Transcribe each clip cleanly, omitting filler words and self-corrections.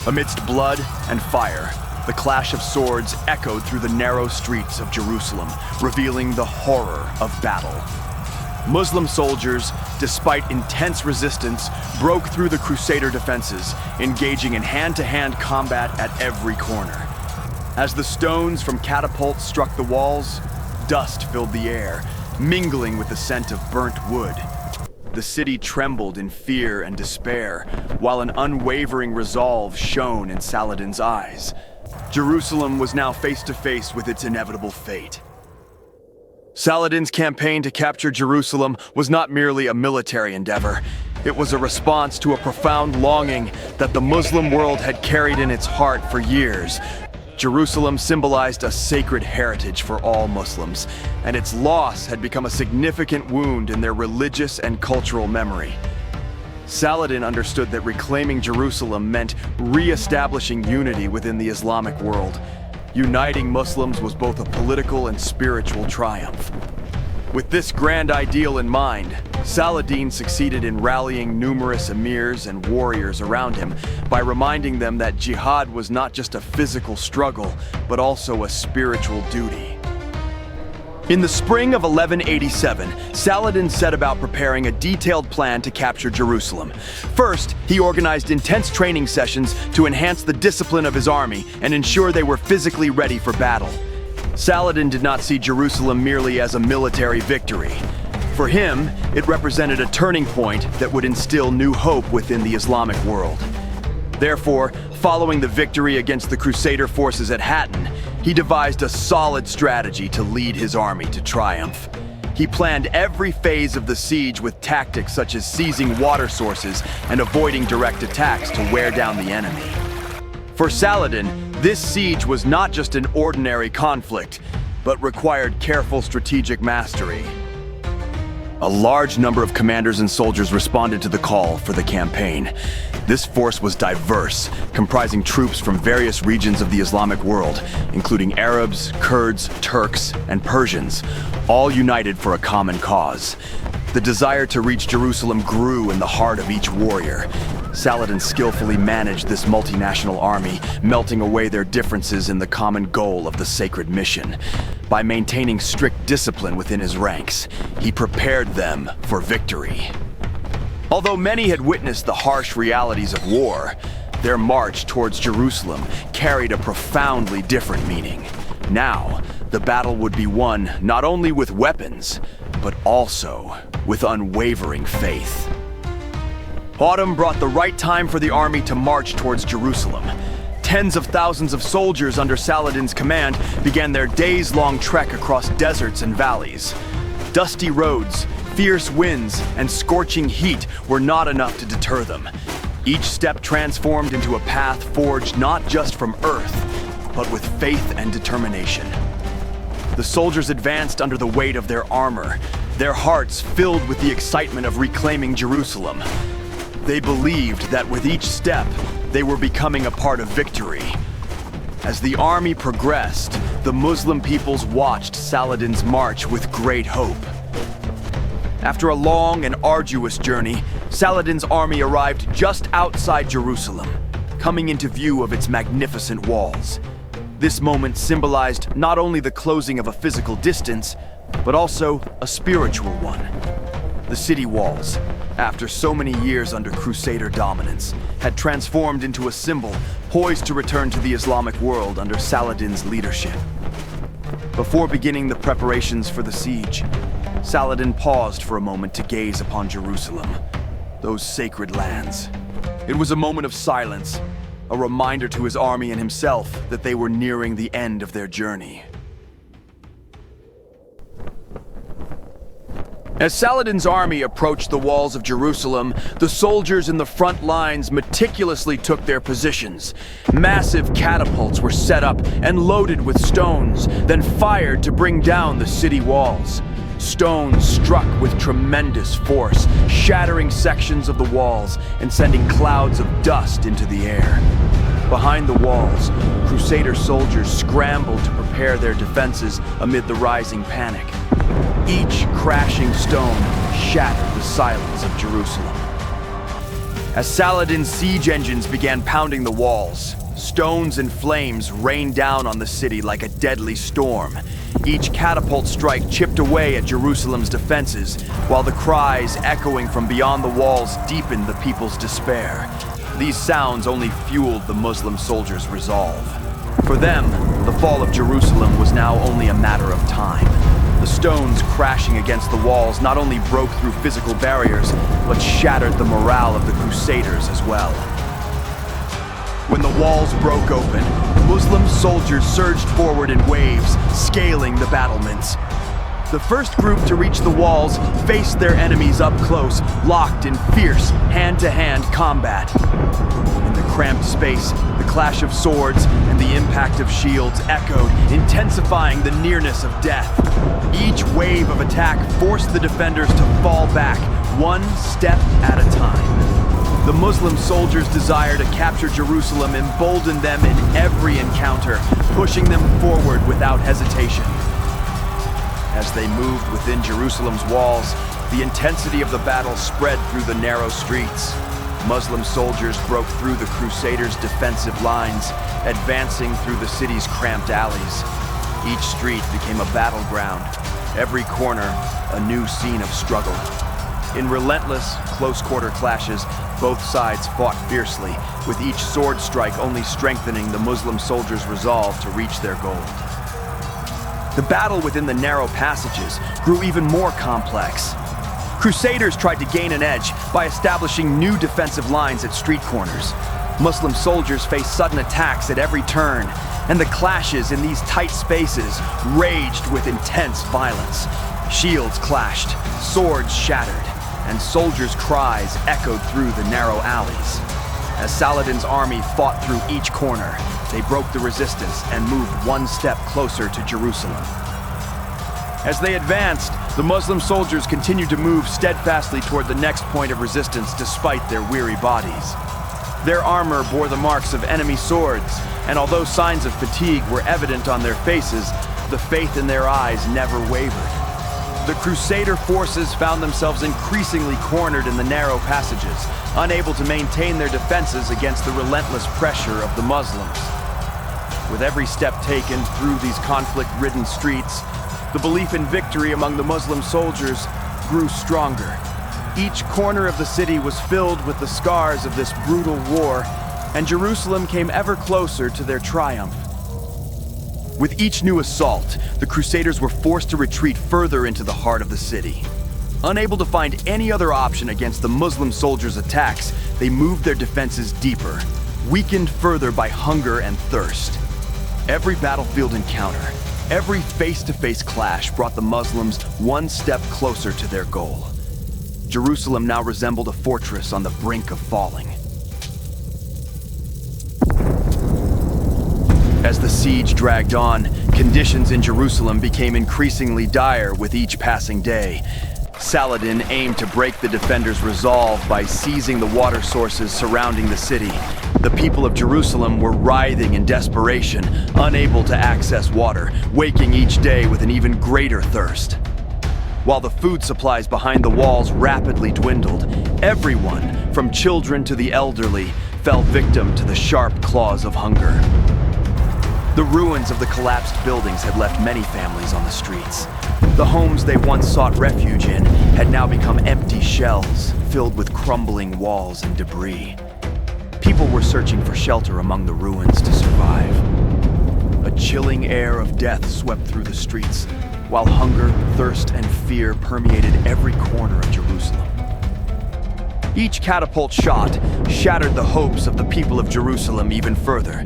Amidst blood and fire, the clash of swords echoed through the narrow streets of Jerusalem, revealing the horror of battle. Muslim soldiers, despite intense resistance, broke through the Crusader defenses, engaging in hand-to-hand combat at every corner. As the stones from catapults struck the walls, dust filled the air, mingling with the scent of burnt wood. The city trembled in fear and despair, while an unwavering resolve shone in Saladin's eyes. Jerusalem was now face to face with its inevitable fate. Saladin's campaign to capture Jerusalem was not merely a military endeavor. It was a response to a profound longing that the Muslim world had carried in its heart for years. Jerusalem symbolized a sacred heritage for all Muslims, and its loss had become a significant wound in their religious and cultural memory. Saladin understood that reclaiming Jerusalem meant re-establishing unity within the Islamic world. Uniting Muslims was both a political and spiritual triumph. With this grand ideal in mind, Saladin succeeded in rallying numerous emirs and warriors around him by reminding them that jihad was not just a physical struggle, but also a spiritual duty. In the spring of 1187, Saladin set about preparing a detailed plan to capture Jerusalem. First, he organized intense training sessions to enhance the discipline of his army and ensure they were physically ready for battle. Saladin did not see Jerusalem merely as a military victory. For him, it represented a turning point that would instill new hope within the Islamic world. Therefore, following the victory against the Crusader forces at Hattin, he devised a solid strategy to lead his army to triumph. He planned every phase of the siege with tactics such as seizing water sources and avoiding direct attacks to wear down the enemy. For Saladin, this siege was not just an ordinary conflict, but required careful strategic mastery. A large number of commanders and soldiers responded to the call for the campaign. This force was diverse, comprising troops from various regions of the Islamic world, including Arabs, Kurds, Turks, and Persians, all united for a common cause. The desire to reach Jerusalem grew in the heart of each warrior. Saladin skillfully managed this multinational army, melting away their differences in the common goal of the sacred mission. By maintaining strict discipline within his ranks, he prepared them for victory. Although many had witnessed the harsh realities of war, their march towards Jerusalem carried a profoundly different meaning. Now, the battle would be won not only with weapons, but also with unwavering faith. Autumn brought the right time for the army to march towards Jerusalem. Tens of thousands of soldiers under Saladin's command began their days-long trek across deserts and valleys. Dusty roads, fierce winds, and scorching heat were not enough to deter them. Each step transformed into a path forged not just from earth, but with faith and determination. The soldiers advanced under the weight of their armor, their hearts filled with the excitement of reclaiming Jerusalem. They believed that with each step, they were becoming a part of victory. As the army progressed, the Muslim peoples watched Saladin's march with great hope. After a long and arduous journey, Saladin's army arrived just outside Jerusalem, coming into view of its magnificent walls. This moment symbolized not only the closing of a physical distance, but also a spiritual one. The city walls, after so many years under Crusader dominance, had transformed into a symbol poised to return to the Islamic world under Saladin's leadership. Before beginning the preparations for the siege, Saladin paused for a moment to gaze upon Jerusalem, those sacred lands. It was a moment of silence, a reminder to his army and himself that they were nearing the end of their journey. As Saladin's army approached the walls of Jerusalem, the soldiers in the front lines meticulously took their positions. Massive catapults were set up and loaded with stones, then fired to bring down the city walls. Stones struck with tremendous force, shattering sections of the walls and sending clouds of dust into the air. Behind the walls, Crusader soldiers scrambled to prepare their defenses amid the rising panic. Each crashing stone shattered the silence of Jerusalem. As Saladin's siege engines began pounding the walls, stones and flames rained down on the city like a deadly storm. Each catapult strike chipped away at Jerusalem's defenses, while the cries echoing from beyond the walls deepened the people's despair. These sounds only fueled the Muslim soldiers' resolve. For them, the fall of Jerusalem was now only a matter of time. The stones crashing against the walls not only broke through physical barriers, but shattered the morale of the Crusaders as well. When the walls broke open, Muslim soldiers surged forward in waves, scaling the battlements. The first group to reach the walls faced their enemies up close, locked in fierce, hand-to-hand combat. In the cramped space, the clash of swords and the impact of shields echoed, intensifying the nearness of death. Each wave of attack forced the defenders to fall back, one step at a time. The Muslim soldiers' desire to capture Jerusalem emboldened them in every encounter, pushing them forward without hesitation. As they moved within Jerusalem's walls, the intensity of the battle spread through the narrow streets. Muslim soldiers broke through the Crusaders' defensive lines, advancing through the city's cramped alleys. Each street became a battleground, every corner a new scene of struggle. In relentless, close-quarter clashes, both sides fought fiercely, with each sword strike only strengthening the Muslim soldiers' resolve to reach their goal. The battle within the narrow passages grew even more complex. Crusaders tried to gain an edge by establishing new defensive lines at street corners. Muslim soldiers faced sudden attacks at every turn, and the clashes in these tight spaces raged with intense violence. Shields clashed, swords shattered, and soldiers' cries echoed through the narrow alleys. As Saladin's army fought through each corner, they broke the resistance and moved one step closer to Jerusalem. As they advanced, the Muslim soldiers continued to move steadfastly toward the next point of resistance despite their weary bodies. Their armor bore the marks of enemy swords, and although signs of fatigue were evident on their faces, the faith in their eyes never wavered. The Crusader forces found themselves increasingly cornered in the narrow passages, unable to maintain their defenses against the relentless pressure of the Muslims. With every step taken through these conflict-ridden streets, the belief in victory among the Muslim soldiers grew stronger. Each corner of the city was filled with the scars of this brutal war, and Jerusalem came ever closer to their triumph. With each new assault, the Crusaders were forced to retreat further into the heart of the city. Unable to find any other option against the Muslim soldiers' attacks, they moved their defenses deeper, weakened further by hunger and thirst. Every battlefield encounter, every face-to-face clash brought the Muslims one step closer to their goal. Jerusalem now resembled a fortress on the brink of falling. As the siege dragged on, conditions in Jerusalem became increasingly dire with each passing day. Saladin aimed to break the defenders' resolve by seizing the water sources surrounding the city. The people of Jerusalem were writhing in desperation, unable to access water, waking each day with an even greater thirst. While the food supplies behind the walls rapidly dwindled, everyone, from children to the elderly, fell victim to the sharp claws of hunger. The ruins of the collapsed buildings had left many families on the streets. The homes they once sought refuge in had now become empty shells, filled with crumbling walls and debris. People were searching for shelter among the ruins to survive. A chilling air of death swept through the streets, while hunger, thirst, and fear permeated every corner of Jerusalem. Each catapult shot shattered the hopes of the people of Jerusalem even further.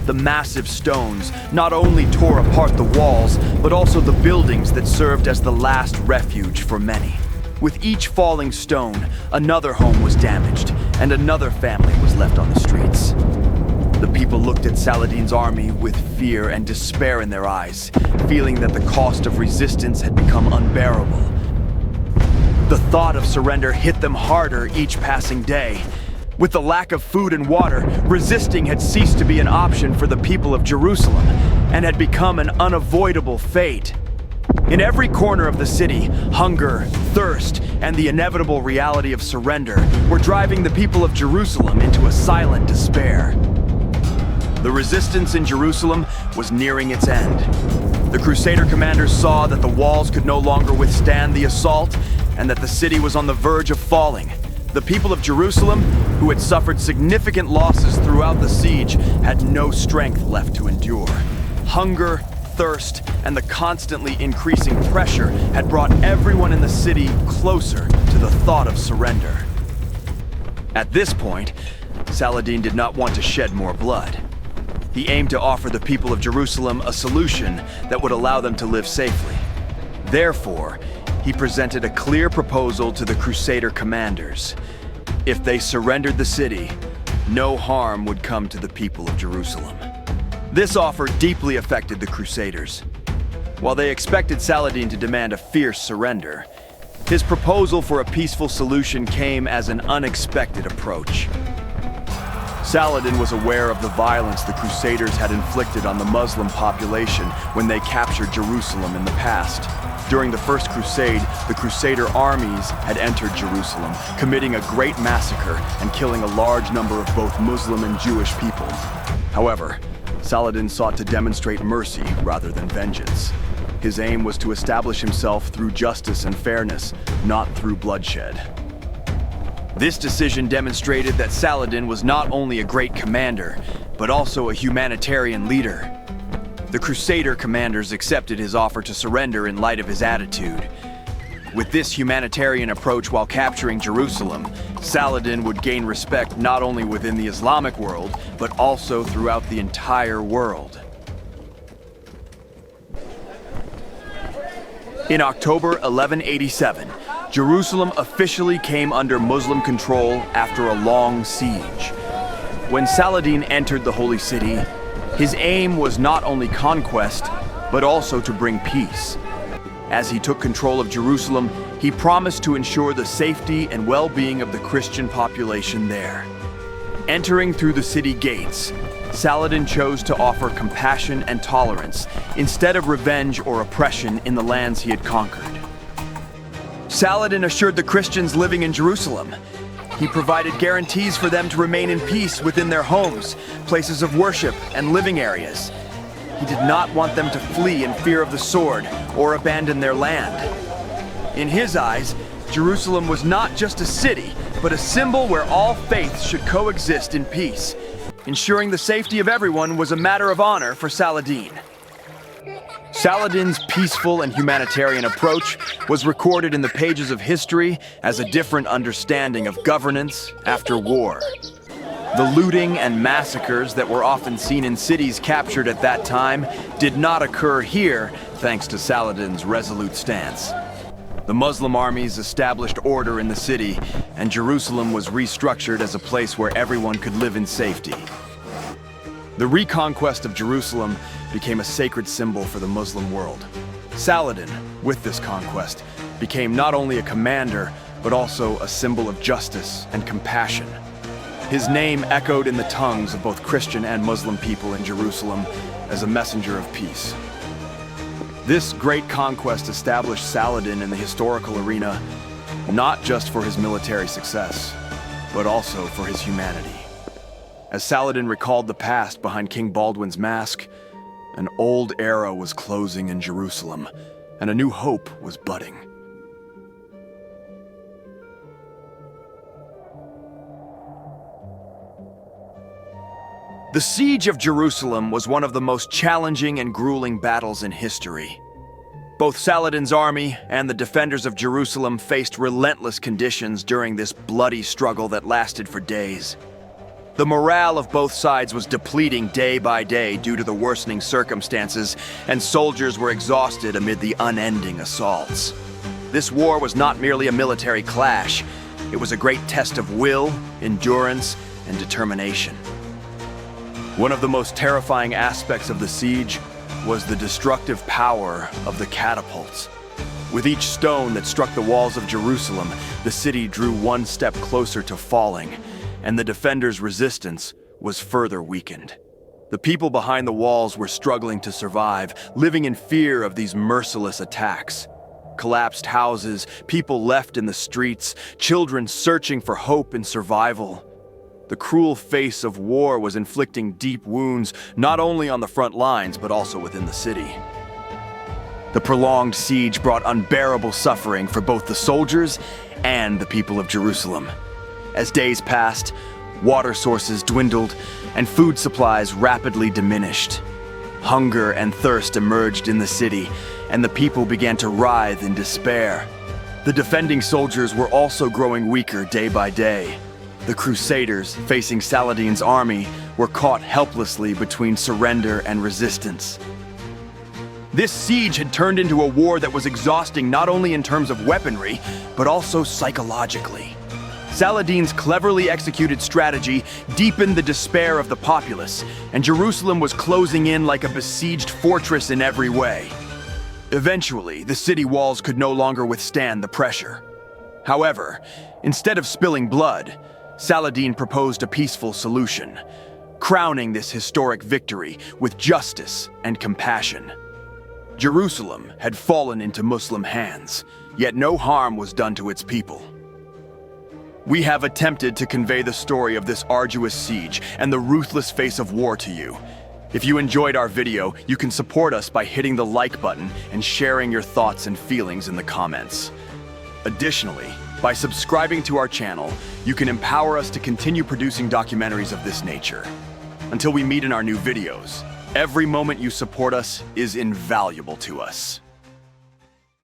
The massive stones not only tore apart the walls, but also the buildings that served as the last refuge for many. With each falling stone, another home was damaged, and another family was left on the streets. The people looked at Saladin's army with fear and despair in their eyes, feeling that the cost of resistance had become unbearable. The thought of surrender hit them harder each passing day. With the lack of food and water, resisting had ceased to be an option for the people of Jerusalem and had become an unavoidable fate. In every corner of the city, hunger, thirst, and the inevitable reality of surrender were driving the people of Jerusalem into a silent despair. The resistance in Jerusalem was nearing its end. The Crusader commanders saw that the walls could no longer withstand the assault and that the city was on the verge of falling. The people of Jerusalem, who had suffered significant losses throughout the siege, had no strength left to endure. Hunger, thirst, and the constantly increasing pressure had brought everyone in the city closer to the thought of surrender. At this point, Saladin did not want to shed more blood. He aimed to offer the people of Jerusalem a solution that would allow them to live safely. Therefore, he presented a clear proposal to the Crusader commanders. If they surrendered the city, no harm would come to the people of Jerusalem. This offer deeply affected the Crusaders. While they expected Saladin to demand a fierce surrender, his proposal for a peaceful solution came as an unexpected approach. Saladin was aware of the violence the Crusaders had inflicted on the Muslim population when they captured Jerusalem in the past. During the First Crusade, the Crusader armies had entered Jerusalem, committing a great massacre and killing a large number of both Muslim and Jewish people. However, Saladin sought to demonstrate mercy rather than vengeance. His aim was to establish himself through justice and fairness, not through bloodshed. This decision demonstrated that Saladin was not only a great commander, but also a humanitarian leader. The Crusader commanders accepted his offer to surrender in light of his attitude. With this humanitarian approach while capturing Jerusalem, Saladin would gain respect not only within the Islamic world, but also throughout the entire world. In October 1187, Jerusalem officially came under Muslim control after a long siege. When Saladin entered the holy city, his aim was not only conquest, but also to bring peace. As he took control of Jerusalem, he promised to ensure the safety and well-being of the Christian population there. Entering through the city gates, Saladin chose to offer compassion and tolerance instead of revenge or oppression in the lands he had conquered. Saladin assured the Christians living in Jerusalem. He provided guarantees for them to remain in peace within their homes, places of worship, and living areas. He did not want them to flee in fear of the sword or abandon their land. In his eyes, Jerusalem was not just a city, but a symbol where all faiths should coexist in peace. Ensuring the safety of everyone was a matter of honor for Saladin. Saladin's peaceful and humanitarian approach was recorded in the pages of history as a different understanding of governance after war. The looting and massacres that were often seen in cities captured at that time did not occur here thanks to Saladin's resolute stance. The Muslim armies established order in the city, and Jerusalem was restructured as a place where everyone could live in safety. The reconquest of Jerusalem became a sacred symbol for the Muslim world. Saladin, with this conquest, became not only a commander, but also a symbol of justice and compassion. His name echoed in the tongues of both Christian and Muslim people in Jerusalem as a messenger of peace. This great conquest established Saladin in the historical arena, not just for his military success, but also for his humanity. As Saladin recalled the past behind King Baldwin's mask, an old era was closing in Jerusalem, and a new hope was budding. The siege of Jerusalem was one of the most challenging and grueling battles in history. Both Saladin's army and the defenders of Jerusalem faced relentless conditions during this bloody struggle that lasted for days. The morale of both sides was depleting day by day due to the worsening circumstances, and soldiers were exhausted amid the unending assaults. This war was not merely a military clash, it was a great test of will, endurance, and determination. One of the most terrifying aspects of the siege was the destructive power of the catapults. With each stone that struck the walls of Jerusalem, the city drew one step closer to falling, and the defenders' resistance was further weakened. The people behind the walls were struggling to survive, living in fear of these merciless attacks. Collapsed houses, people left in the streets, children searching for hope and survival. The cruel face of war was inflicting deep wounds, not only on the front lines, but also within the city. The prolonged siege brought unbearable suffering for both the soldiers and the people of Jerusalem. As days passed, water sources dwindled, and food supplies rapidly diminished. Hunger and thirst emerged in the city, and the people began to writhe in despair. The defending soldiers were also growing weaker day by day. The Crusaders, facing Saladin's army, were caught helplessly between surrender and resistance. This siege had turned into a war that was exhausting not only in terms of weaponry, but also psychologically. Saladin's cleverly executed strategy deepened the despair of the populace, and Jerusalem was closing in like a besieged fortress in every way. Eventually, the city walls could no longer withstand the pressure. However, instead of spilling blood, Saladin proposed a peaceful solution, crowning this historic victory with justice and compassion. Jerusalem had fallen into Muslim hands, yet no harm was done to its people. We have attempted to convey the story of this arduous siege and the ruthless face of war to you. If you enjoyed our video, you can support us by hitting the like button and sharing your thoughts and feelings in the comments. Additionally, by subscribing to our channel, you can empower us to continue producing documentaries of this nature. Until we meet in our new videos, every moment you support us is invaluable to us.